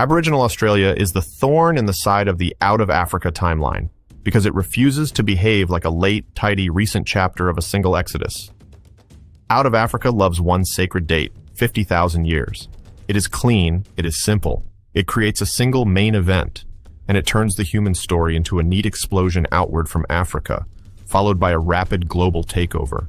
Aboriginal Australia is the thorn in the side of the out of Africa timeline because it refuses to behave like a late, tidy, recent chapter of a single exodus. Out of Africa loves one sacred date, 50,000 years. It is clean, it is simple, it creates a single main event, and it turns the human story into a neat explosion outward from Africa, followed by a rapid global takeover.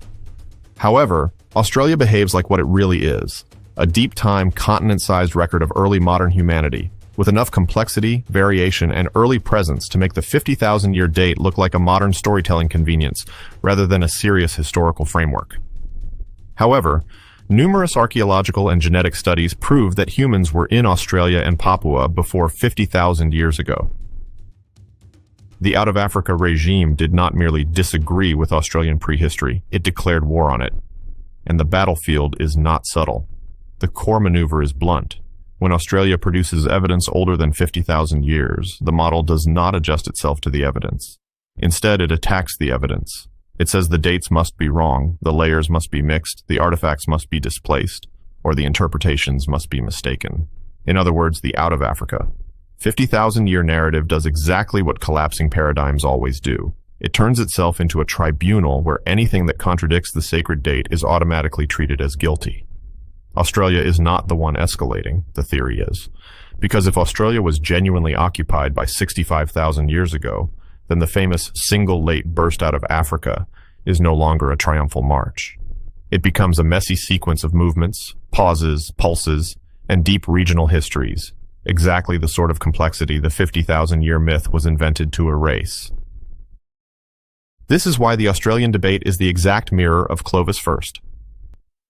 However, Australia behaves like what it really is, a deep-time, continent-sized record of early modern humanity, with enough complexity, variation, and early presence to make the 50,000-year date look like a modern storytelling convenience, rather than a serious historical framework. However, numerous archaeological and genetic studies prove that humans were in Australia and Papua before 50,000 years ago. The Out of Africa regime did not merely disagree with Australian prehistory, it declared war on it. And the battlefield is not subtle. The core maneuver is blunt. When Australia produces evidence older than 50,000 years, the model does not adjust itself to the evidence. Instead, it attacks the evidence. It says the dates must be wrong, the layers must be mixed, the artifacts must be displaced, or the interpretations must be mistaken. In other words, the Out of Africa. 50,000-year narrative does exactly what collapsing paradigms always do. It turns itself into a tribunal where anything that contradicts the sacred date is automatically treated as guilty. Australia is not the one escalating, the theory is. Because if Australia was genuinely occupied by 65,000 years ago, then the famous single late burst out of Africa is no longer a triumphal march. It becomes a messy sequence of movements, pauses, pulses, and deep regional histories, exactly the sort of complexity the 50,000-year myth was invented to erase. This is why the Australian debate is the exact mirror of Clovis First.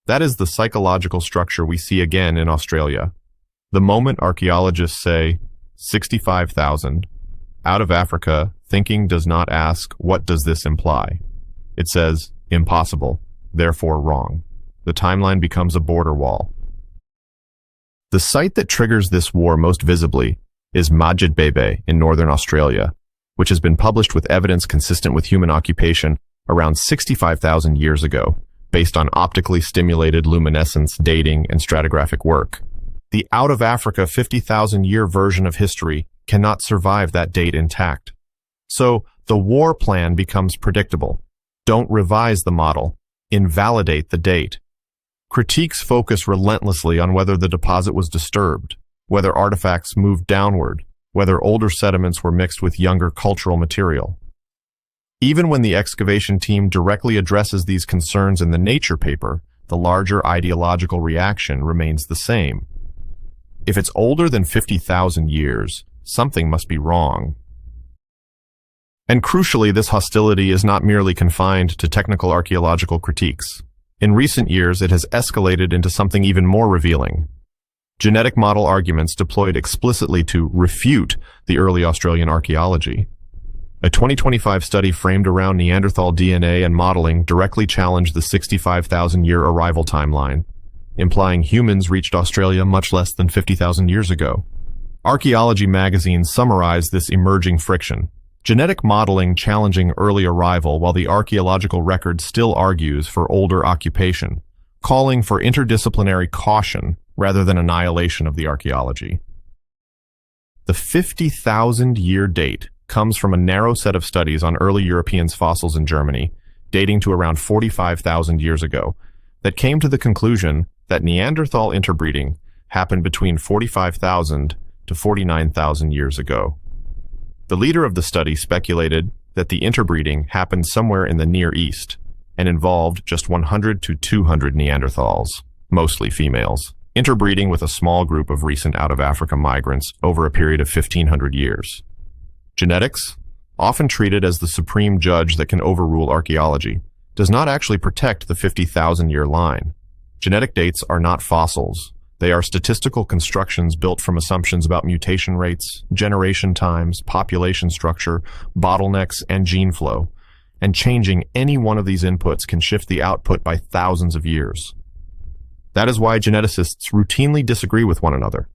That is the psychological structure we see again in Australia. The moment archaeologists say, 65,000, out of Africa, thinking does not ask, what does this imply? It says, impossible, therefore wrong. The timeline becomes a border wall. The site that triggers this war most visibly is Majid Bebe in northern Australia, which has been published with evidence consistent with human occupation around 65,000 years ago, based on optically stimulated luminescence dating and stratigraphic work. The Out of Africa 50,000-year version of history cannot survive that date intact. So, the war plan becomes predictable. Don't revise the model. Invalidate the date. Critiques focus relentlessly on whether the deposit was disturbed, whether artifacts moved downward, whether older sediments were mixed with younger cultural material. Even when the excavation team directly addresses these concerns in the Nature paper, the larger ideological reaction remains the same. If it's older than 50,000 years, something must be wrong. And crucially, this hostility is not merely confined to technical archaeological critiques. In recent years, it has escalated into something even more revealing. Genetic model arguments deployed explicitly to refute the early Australian archaeology. A 2025 study framed around Neanderthal DNA and modeling directly challenged the 65,000-year arrival timeline, implying humans reached Australia much less than 50,000 years ago. Archaeology magazine summarized this emerging friction. Genetic modeling challenging early arrival while the archaeological record still argues for older occupation, calling for interdisciplinary caution rather than annihilation of the archaeology. The 50,000-year date comes from a narrow set of studies on early Europeans' fossils in Germany, dating to around 45,000 years ago, that came to the conclusion that Neanderthal interbreeding happened between 45,000 to 49,000 years ago. The leader of the study speculated that the interbreeding happened somewhere in the Near East and involved just 100 to 200 Neanderthals, mostly females, interbreeding with a small group of recent out-of-Africa migrants over a period of 1,500 years. Genetics, often treated as the supreme judge that can overrule archaeology, does not actually protect the 50,000-year line. Genetic dates are not fossils. They are statistical constructions built from assumptions about mutation rates, generation times, population structure, bottlenecks, and gene flow, and changing any one of these inputs can shift the output by thousands of years. That is why geneticists routinely disagree with one another.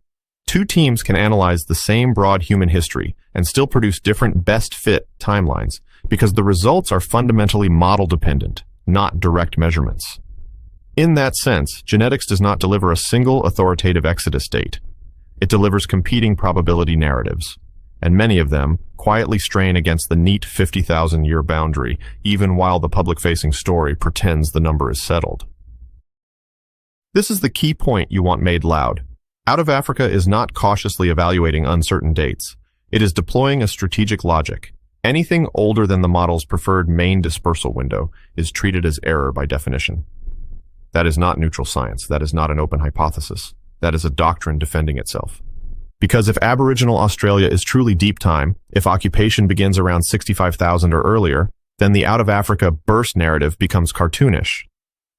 Two teams can analyze the same broad human history and still produce different best-fit timelines because the results are fundamentally model-dependent, not direct measurements. In that sense, genetics does not deliver a single authoritative exodus date. It delivers competing probability narratives, and many of them quietly strain against the neat 50,000-year boundary, even while the public-facing story pretends the number is settled. This is the key point you want made loud. Out of Africa is not cautiously evaluating uncertain dates. It is deploying a strategic logic. Anything older than the model's preferred main dispersal window is treated as error by definition. That is not neutral science. That is not an open hypothesis. That is a doctrine defending itself. Because if Aboriginal Australia is truly deep time, if occupation begins around 65,000 or earlier, then the out of Africa burst narrative becomes cartoonish.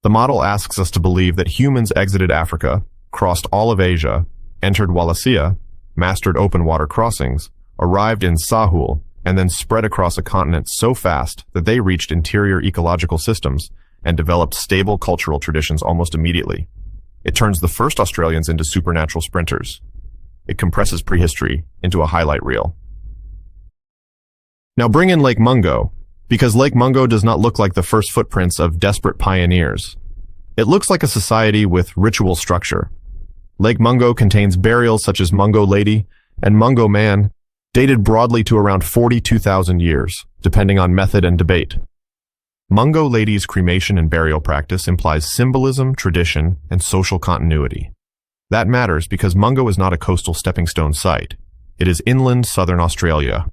The model asks us to believe that humans exited Africa, crossed all of Asia, entered Wallacea, mastered open water crossings, arrived in Sahul, and then spread across a continent so fast that they reached interior ecological systems and developed stable cultural traditions almost immediately. It turns the first Australians into supernatural sprinters. It compresses prehistory into a highlight reel. Now bring in Lake Mungo, because Lake Mungo does not look like the first footprints of desperate pioneers. It looks like a society with ritual structure. Lake Mungo contains burials such as Mungo Lady and Mungo Man, dated broadly to around 42,000 years, depending on method and debate. Mungo Lady's cremation and burial practice implies symbolism, tradition, and social continuity. That matters because Mungo is not a coastal stepping stone site. It is inland southern Australia.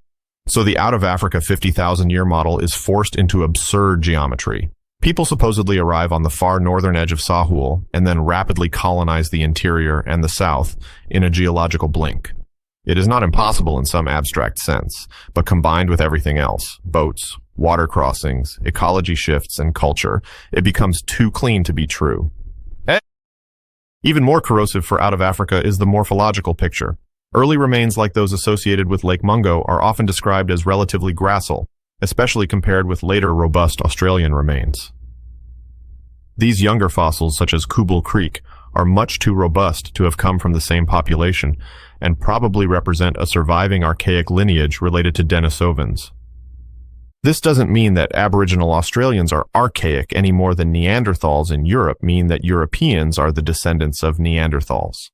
So the out of Africa 50,000-year model is forced into absurd geometry. People supposedly arrive on the far northern edge of Sahul and then rapidly colonize the interior and the south in a geological blink. It is not impossible in some abstract sense, but combined with everything else, boats, water crossings, ecology shifts, and culture, it becomes too clean to be true. Even more corrosive for out of Africa is the morphological picture. Early remains like those associated with Lake Mungo are often described as relatively gracile, especially compared with later robust Australian remains. These younger fossils, such as Kubel Creek, are much too robust to have come from the same population and probably represent a surviving archaic lineage related to Denisovans. This doesn't mean that Aboriginal Australians are archaic any more than Neanderthals in Europe mean that Europeans are the descendants of Neanderthals.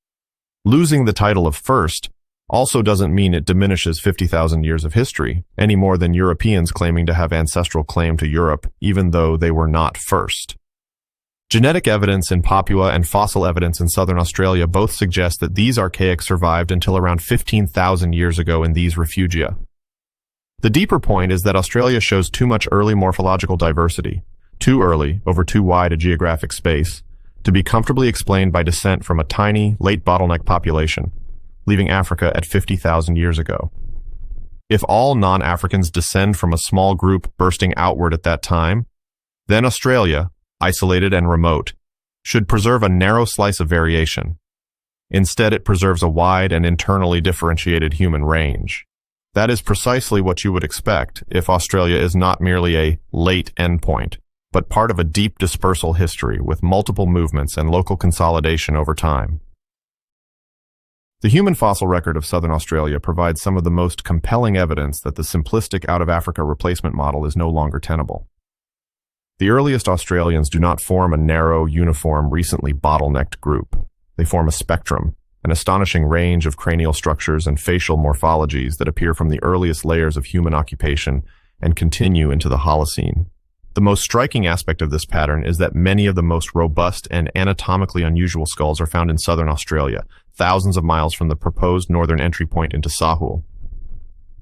Losing the title of first also doesn't mean it diminishes 50,000 years of history, any more than Europeans claiming to have ancestral claim to Europe, even though they were not first. Genetic evidence in Papua and fossil evidence in southern Australia both suggest that these archaics survived until around 15,000 years ago in these refugia. The deeper point is that Australia shows too much early morphological diversity, too early over too wide a geographic space, to be comfortably explained by descent from a tiny, late bottleneck population, leaving Africa at 50,000 years ago. If all non-Africans descend from a small group bursting outward at that time, then Australia, isolated and remote, should preserve a narrow slice of variation. Instead, it preserves a wide and internally differentiated human range. That is precisely what you would expect if Australia is not merely a late endpoint, but part of a deep dispersal history with multiple movements and local consolidation over time. The human fossil record of southern Australia provides some of the most compelling evidence that the simplistic out-of-Africa replacement model is no longer tenable. The earliest Australians do not form a narrow, uniform, recently bottlenecked group. They form a spectrum, an astonishing range of cranial structures and facial morphologies that appear from the earliest layers of human occupation and continue into the Holocene. The most striking aspect of this pattern is that many of the most robust and anatomically unusual skulls are found in southern Australia, thousands of miles from the proposed northern entry point into Sahul.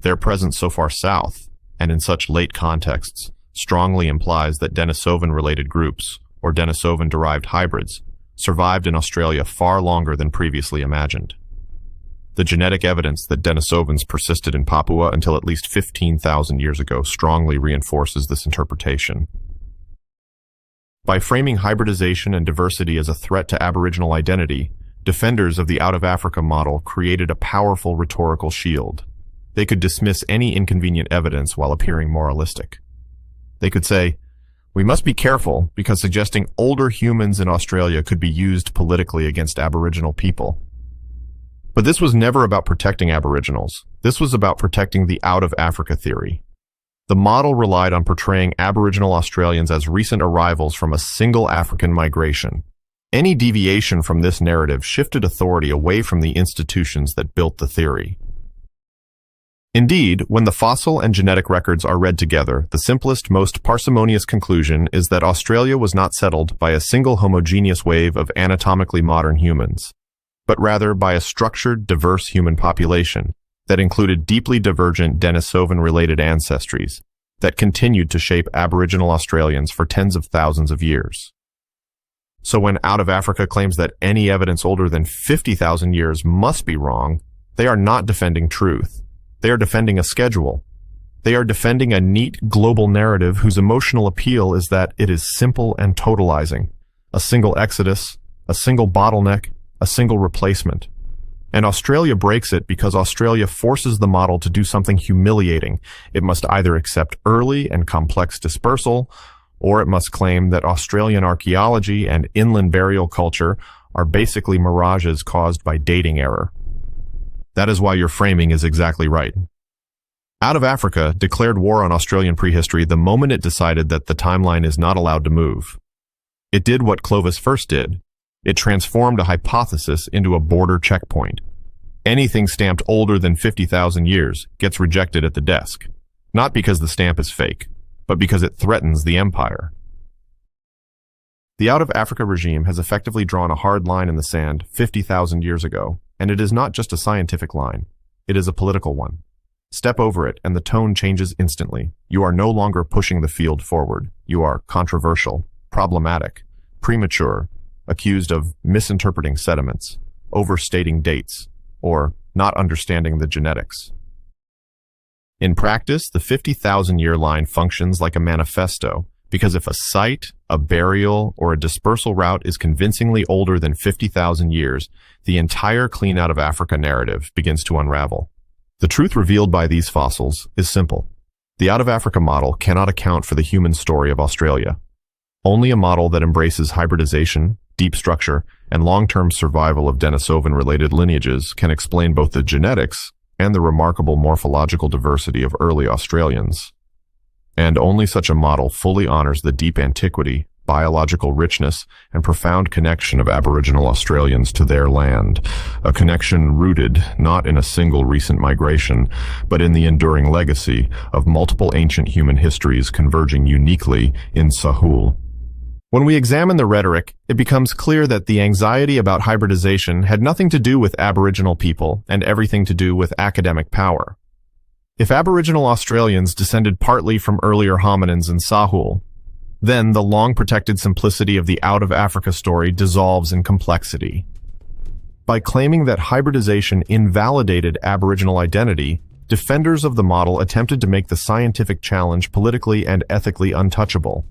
Their presence so far south, and in such late contexts, strongly implies that Denisovan-related groups, or Denisovan-derived hybrids, survived in Australia far longer than previously imagined. The genetic evidence that Denisovans persisted in Papua until at least 15,000 years ago strongly reinforces this interpretation. By framing hybridization and diversity as a threat to Aboriginal identity, defenders of the out-of-Africa model created a powerful rhetorical shield. They could dismiss any inconvenient evidence while appearing moralistic. They could say, "We must be careful because suggesting older humans in Australia could be used politically against Aboriginal people." But this was never about protecting Aboriginals. This was about protecting the out-of-Africa theory. The model relied on portraying Aboriginal Australians as recent arrivals from a single African migration. Any deviation from this narrative shifted authority away from the institutions that built the theory. Indeed, when the fossil and genetic records are read together, the simplest, most parsimonious conclusion is that Australia was not settled by a single homogeneous wave of anatomically modern humans, but rather by a structured, diverse human population that included deeply divergent Denisovan-related ancestries that continued to shape Aboriginal Australians for tens of thousands of years. So when Out of Africa claims that any evidence older than 50,000 years must be wrong, they are not defending truth. They are defending a schedule. They are defending a neat global narrative whose emotional appeal is that it is simple and totalizing. A single exodus, a single bottleneck, a single replacement. And Australia breaks it because Australia forces the model to do something humiliating. It must either accept early and complex dispersal, or it must claim that Australian archaeology and inland burial culture are basically mirages caused by dating error. That is why your framing is exactly right. Out of Africa declared war on Australian prehistory the moment it decided that the timeline is not allowed to move. It did what Clovis first did. It transformed a hypothesis into a border checkpoint. Anything stamped older than 50,000 years gets rejected at the desk, not because the stamp is fake, but because it threatens the empire. The Out of Africa regime has effectively drawn a hard line in the sand 50,000 years ago, and it is not just a scientific line, it is a political one. Step over it and the tone changes instantly. You are no longer pushing the field forward. You are controversial, problematic, premature, accused of misinterpreting sediments, overstating dates, or not understanding the genetics. In practice, the 50,000-year line functions like a manifesto, because if a site, a burial, or a dispersal route is convincingly older than 50,000 years, the entire Clean Out of Africa narrative begins to unravel. The truth revealed by these fossils is simple. The Out of Africa model cannot account for the human story of Australia. Only a model that embraces hybridization, deep structure, and long-term survival of Denisovan-related lineages can explain both the genetics and the remarkable morphological diversity of early Australians. And only such a model fully honors the deep antiquity, biological richness, and profound connection of Aboriginal Australians to their land, a connection rooted not in a single recent migration, but in the enduring legacy of multiple ancient human histories converging uniquely in Sahul. When we examine the rhetoric, it becomes clear that the anxiety about hybridization had nothing to do with Aboriginal people and everything to do with academic power. If Aboriginal Australians descended partly from earlier hominins in Sahul, then the long-protected simplicity of the Out of Africa story dissolves in complexity. By claiming that hybridization invalidated Aboriginal identity, defenders of the model attempted to make the scientific challenge politically and ethically untouchable.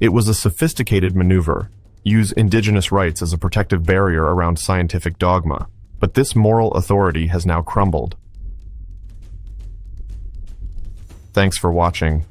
It was a sophisticated maneuver, use indigenous rights as a protective barrier around scientific dogma, but this moral authority has now crumbled. Thanks for watching.